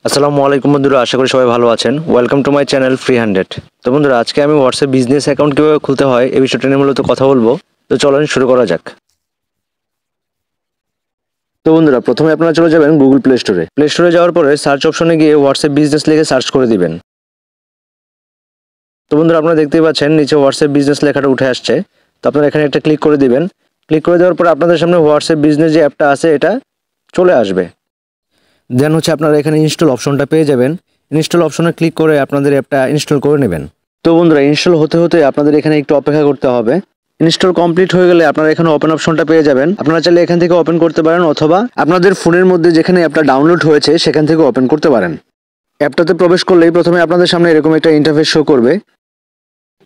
আসসালামু আলাইকুম বন্ধুরা, আশা করি সবাই ভালো আছেন। Welcome to my channel free 100। তো বন্ধুরা, আজকে আমি হোয়াটসঅ্যাপ বিজনেস অ্যাকাউন্ট কীভাবে খুলতে হয় এই বিষয়টা নিয়ে মূলত কথা বলবো। তো চলেন শুরু করা যাক। তো বন্ধুরা, প্রথমে আপনারা চলে যাবেন গুগল প্লে স্টোরে। প্লে স্টোরে যাওয়ার পরে সার্চ অপশনে গিয়ে হোয়াটসঅ্যাপ বিজনেস লিখে সার্চ করে দিবেন। তো বন্ধুরা, আপনারা দেখতেই পাচ্ছেন নিচে হোয়াটসঅ্যাপ বিজনেস লেখাটা উঠে আসছে। তো আপনারা এখানে একটা ক্লিক করে দিবেন। ক্লিক করে দেওয়ার পরে আপনাদের সামনে হোয়াটসঅ্যাপ বিজনেস যে অ্যাপটা আছে এটা চলে আসবে। দেন আপনারা এখানে ইনস্টল অপশনটা পেয়ে যাবেন। ইনস্টল অপশনে ক্লিক করে আপনাদের অ্যাপটা ইনস্টল করে নেবেন। তো বন্ধুরা, ইনস্টল হতে হতে আপনাদের এখানে একটু অপেক্ষা করতে হবে। ইনস্টল কমপ্লিট হয়ে গেলে আপনারা এখানে ওপেন অপশনটা পেয়ে যাবেন। আপনারা চাইলে এখান থেকে ওপেন করতে পারেন অথবা আপনাদের ফোনের মধ্যে যেখানে অ্যাপটা ডাউনলোড হয়েছে সেখান থেকে ওপেন করতে পারেন। অ্যাপটাতে প্রবেশ করলেই প্রথমে আপনাদের সামনে এরকম একটা ইন্টারফেস শো করবে।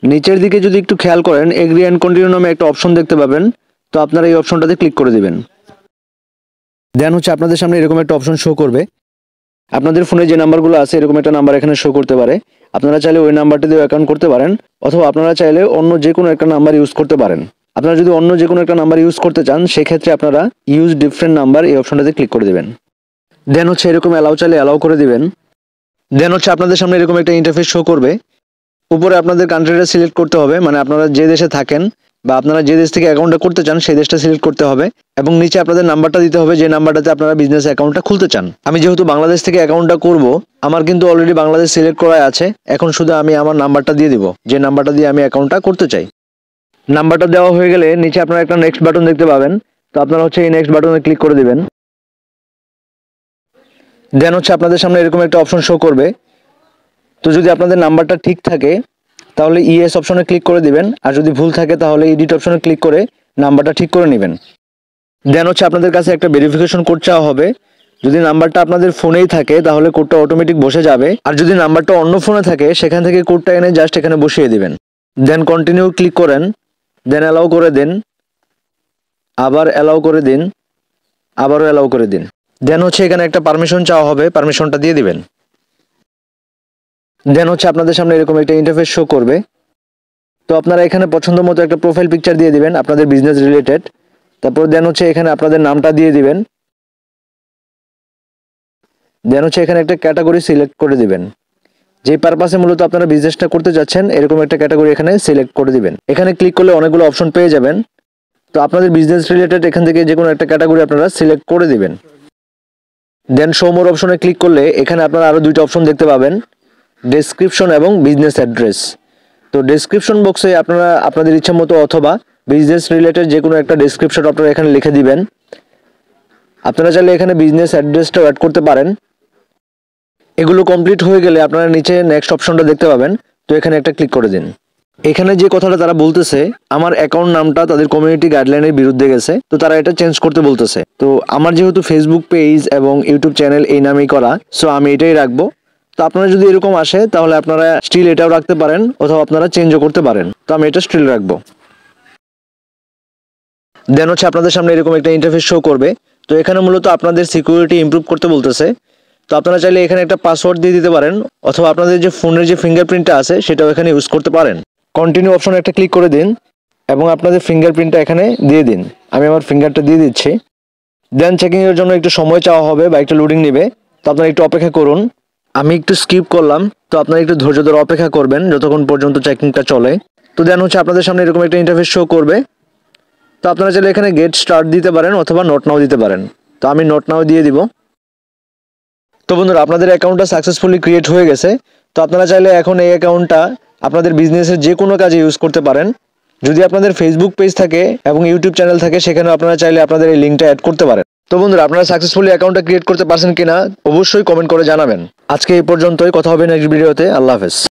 নিচের দিকে যদি একটু খেয়াল করেন, এগ্রি অ্যান্ড কন্টিনিউ নামে একটা অপশন দেখতে পাবেন। তো আপনারা এই অপশনটাতে ক্লিক করে দিবেন। দেন আপনাদের সামনে এরকম একটা অপশন শো করবে। আপনাদের ফোনে যে নাম্বারগুলো আছে এরকম একটা নাম্বার এখানে শো করতে পারে। আপনারা চাইলে ওই নাম্বারটি দিয়ে অ্যাকাউন্ট করতে পারেন অথবা আপনারা চাইলে অন্য যে কোনো একটা নাম্বার ইউজ করতে পারেন। আপনারা যদি অন্য যে কোনো একটা নাম্বার ইউজ করতে চান সেক্ষেত্রে আপনারা ইউজ ডিফারেন্ট নাম্বার এই অপশনটাতে ক্লিক করে দেবেন। দেন এরকম অ্যালাউ চাইলে অ্যালাউ করে দিবেন। দেন আপনাদের সামনে এরকম একটা ইন্টারফেস শো করবে। উপরে আপনাদের কান্ট্রিটা সিলেক্ট করতে হবে, মানে আপনারা যে দেশে থাকেন বা আপনারা যে দেশ থেকে অ্যাকাউন্টটা করতে চান সেই দেশটা সিলেক্ট করতে হবে এবং নিচে আপনাদের নাম্বারটা দিতে হবে যে নাম্বারটাতে আপনারা বিজনেস অ্যাকাউন্টটা খুলতে চান। আমি যেহেতু বাংলাদেশ থেকে অ্যাকাউন্টটা করব, আমার কিন্তু অলরেডি বাংলাদেশ সিলেক্ট করা আছে। এখন শুধু আমি আমার নাম্বারটা দিয়ে দিব, যে নাম্বারটা দিয়ে আমি অ্যাকাউন্টটা করতে চাই। নাম্বারটা দেওয়া হয়ে গেলে নিচে আপনারা একটা নেক্সট বাটন দেখতে পাবেন। তো আপনারা এই নেক্সট বাটনে ক্লিক করে দিবেন। দেন আপনাদের সামনে এরকম একটা অপশন শো করবে। তো যদি আপনাদের নাম্বারটা ঠিক থাকে তাহলে ইএস অপশনে ক্লিক করে দিবেন, আর যদি ভুল থাকে তাহলে এডিট অপশনে ক্লিক করে নাম্বারটা ঠিক করে নেবেন। দেন আপনাদের কাছে একটা ভেরিফিকেশন কোড চাওয়া হবে। যদি নাম্বারটা আপনাদের ফোনেই থাকে তাহলে কোডটা অটোমেটিক বসে যাবে, আর যদি নাম্বারটা অন্য ফোনে থাকে সেখান থেকে কোডটা এনে জাস্ট এখানে বসিয়ে দিবেন। দেন কন্টিনিউ ক্লিক করেন। দেন অ্যালাউ করে দিন, আবার অ্যালাউ করে দিন, আবারও অ্যালাউ করে দিন। দেন এখানে একটা পারমিশন চাওয়া হবে, পারমিশনটা দিয়ে দিবেন। দেন আপনাদের সামনে এরকম একটা ইন্টারফেস শো করবে। তো আপনারা এখানে পছন্দ মতো একটা প্রোফাইল পিকচার দিয়ে দিবেন আপনাদের বিজনেস রিলেটেড। তারপর দেন এখানে আপনাদের নামটা দিয়ে দিবেন। দেন এখানে একটা ক্যাটাগরি সিলেক্ট করে দিবেন। যে পারপাসে মূলত আপনারা বিজনেসটা করতে যাচ্ছেন এরকম একটা ক্যাটাগরি এখানে সিলেক্ট করে দিবেন। এখানে ক্লিক করলে অনেকগুলো অপশন পেয়ে যাবেন। তো আপনাদের বিজনেস রিলেটেড এখান থেকে যে কোনো একটা ক্যাটাগরি আপনারা সিলেক্ট করে দিবেন। দেন শো মোর অপশনে ক্লিক করলে এখানে আপনারা আরও দুইটা অপশন দেখতে পাবেন, ডেসক্রিপশন এবং বিজনেস অ্যাড্রেস। তো ডেসক্রিপশন বক্সে আপনারা আপনাদের ইচ্ছা মতো অথবা বিজনেস রিলেটেড যে কোনো একটা ডেসক্রিপশন আপনারা এখানে লিখে দিবেন। আপনারা চাইলে এখানে বিজনেস অ্যাড্রেসটাও অ্যাড করতে পারেন। এগুলো কমপ্লিট হয়ে গেলে আপনারা নিচে নেক্সট অপশনটা দেখতে পাবেন। তো এখানে একটা ক্লিক করে দিন। এখানে যে কথাটা তারা বলতেছে, আমার অ্যাকাউন্ট নামটা তাদের কমিউনিটি গাইডলাইনের বিরুদ্ধে গেছে, তো তারা এটা চেঞ্জ করতে বলতেছে। তো আমার যেহেতু ফেসবুক পেজ এবং ইউটিউব চ্যানেল এই নামেই করা, সো আমি এটাই রাখবো। তো আপনারা যদি এরকম আসে তাহলে আপনারা স্টিল এটাও রাখতে পারেন অথবা আপনারা চেঞ্জও করতে পারেন। তো আমি এটা স্টিল রাখবো। দেন আপনাদের সামনে এরকম একটা ইন্টারফেস শো করবে। তো এখানে মূলত আপনাদের সিকিউরিটি ইমপ্রুভ করতে বলতেছে। তো আপনারা চাইলে এখানে একটা পাসওয়ার্ড দিয়ে দিতে পারেন অথবা আপনাদের যে ফোনের যে ফিঙ্গারপ্রিন্টটা আছে সেটাও এখানে ইউজ করতে পারেন। কন্টিনিউ অপশনে একটা ক্লিক করে দিন এবং আপনাদের ফিঙ্গারপ্রিন্টটা এখানে দিয়ে দিন। আমি আমার ফিঙ্গারটা দিয়ে দিচ্ছি। দেন চেকিংয়ের জন্য একটু সময় চাওয়া হবে বা একটু লোডিং নেবে, তো আপনারা একটু অপেক্ষা করুন। আমি একটু স্কিপ করলাম, তো আপনারা একটু ধৈর্য ধরে অপেক্ষা করবেন যতক্ষণ পর্যন্ত চেকিংটা চলে। তো দেন আপনাদের সামনে এরকম একটা ইন্টারফেস শো করবে। তো আপনারা চাইলে এখানে গেট স্টার্ট দিতে পারেন অথবা নোট নাও দিতে পারেন। তো আমি নোট নাও দিয়ে দিব। তো বন্ধুরা, আপনাদের অ্যাকাউন্টটা সাকসেসফুলি ক্রিয়েট হয়ে গেছে। তো আপনারা চাইলে এখন এই অ্যাকাউন্টটা আপনাদের বিজনেসের যে কোনো কাজে ইউজ করতে পারেন। যদি আপনাদের ফেসবুক পেজ থাকে এবং ইউটিউব চ্যানেল থাকে সেখানেও আপনারা চাইলে আপনাদের এই লিঙ্কটা অ্যাড করতে পারেন। তো বন্ধুরা, আপনারা সাকসেসফুলি অ্যাকাউন্টটা ক্রিয়েট করতে পারছেন কিনা অবশ্যই কমেন্ট করে জানাবেন। আজকে এই পর্যন্তই, কথা হবে নেক্সট ভিডিওতে। আল্লাহ হাফেজ।